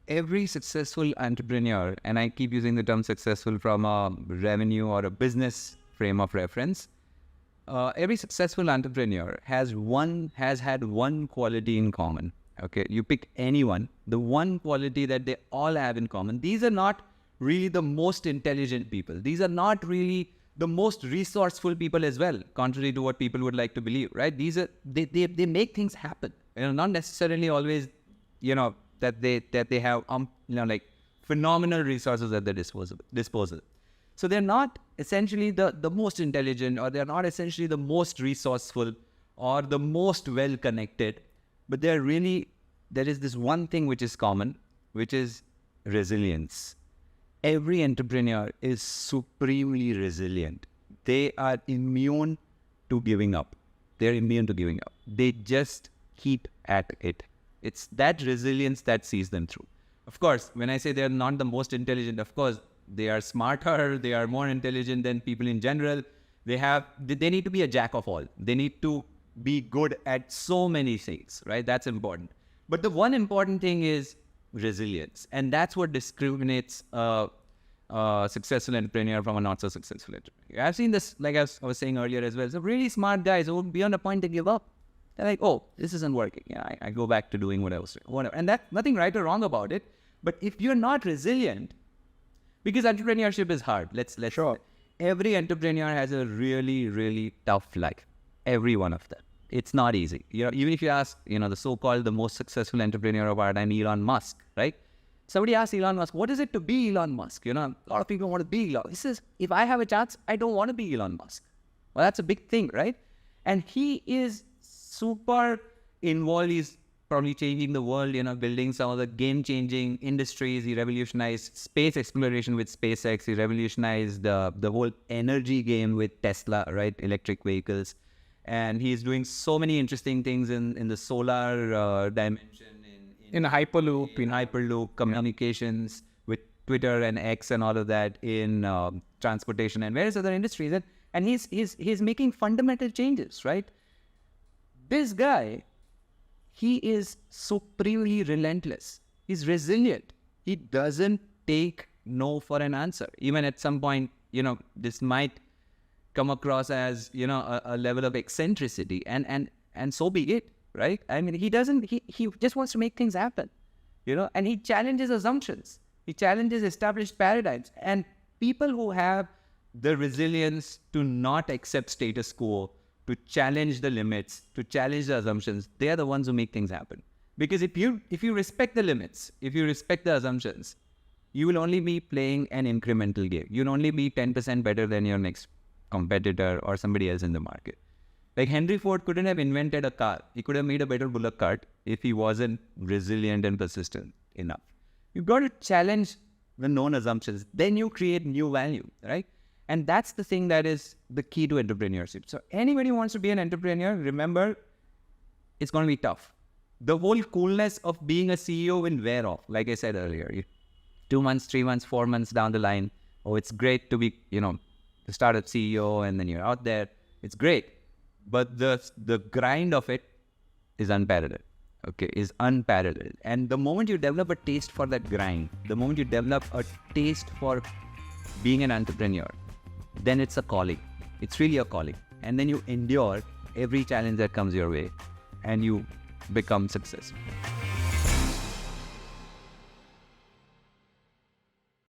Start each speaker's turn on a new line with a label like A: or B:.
A: every successful entrepreneur, and I keep using the term successful from a revenue or a business frame of reference, every successful entrepreneur has had one quality in common. Okay, you pick anyone, the one quality that they all have in common. These are not really the most intelligent people. These are not really the most resourceful people as well, contrary to what people would like to believe, right? These are, they make things happen. Not necessarily always, that they have, like phenomenal resources at their disposal. So they're not essentially the most intelligent, or they're not essentially the most resourceful or the most well-connected, but there is this one thing which is common, which is resilience. Every entrepreneur is supremely resilient. They are immune to giving up. They're immune to giving up. They just keep at it. It's that resilience that sees them through. Of course, when I say they're not the most intelligent, of course, they are smarter, they are more intelligent than people in general. They need to be a jack of all. They need to be good at so many things, right? That's important. But the one important thing is resilience. And that's what discriminates a successful entrepreneur from a not so successful entrepreneur. I've seen this, like I was saying earlier as well. So really smart guys who would be on a point to give up. They're like, oh, this isn't working. Yeah, I go back to doing what I was doing. Whatever. And that's nothing right or wrong about it. But if you're not resilient, because entrepreneurship is hard. Let's
B: Sure.
A: Every entrepreneur has a really, really tough life. Every one of them. It's not easy. Even if you ask, the so-called the most successful entrepreneur of our time, Elon Musk, right? Somebody asked Elon Musk, what is it to be Elon Musk? A lot of people want to be Elon. He says, if I have a chance, I don't want to be Elon Musk. Well, that's a big thing, right? And he is super involved. He's probably changing the world, building some of the game-changing industries. He revolutionized space exploration with SpaceX. He revolutionized the whole energy game with Tesla, right? Electric vehicles. And he's doing so many interesting things in the solar dimension.
B: In Hyperloop.
A: In Hyperloop, communications with Twitter and X and all of that, in transportation and various other industries. And he's making fundamental changes, right? This guy, he is supremely relentless. He's resilient. He doesn't take no for an answer. Even at some point, this might come across as, a level of eccentricity, and so be it, right? I mean, he just wants to make things happen, and he challenges assumptions. He challenges established paradigms, and people who have the resilience to not accept status quo, to challenge the limits, to challenge the assumptions, they are the ones who make things happen. Because if you respect the limits, if you respect the assumptions, you will only be playing an incremental game. You'll only be 10% better than your next competitor or somebody else in the market. Like Henry Ford couldn't have invented a car. He could have made a better bullock cart if he wasn't resilient and persistent enough. You've got to challenge the known assumptions. Then you create new value, right? And that's the thing that is the key to entrepreneurship. So anybody who wants to be an entrepreneur, remember, it's going to be tough. The whole coolness of being a CEO will wear off. Like I said earlier, 2 months, 3 months, 4 months down the line, oh, it's great to be, the startup CEO, and then you're out there. It's great. But the grind of it is unparalleled. Okay, is unparalleled. And the moment you develop a taste for that grind, the moment you develop a taste for being an entrepreneur, then it's a calling. It's really a calling. And then you endure every challenge that comes your way, and you become successful.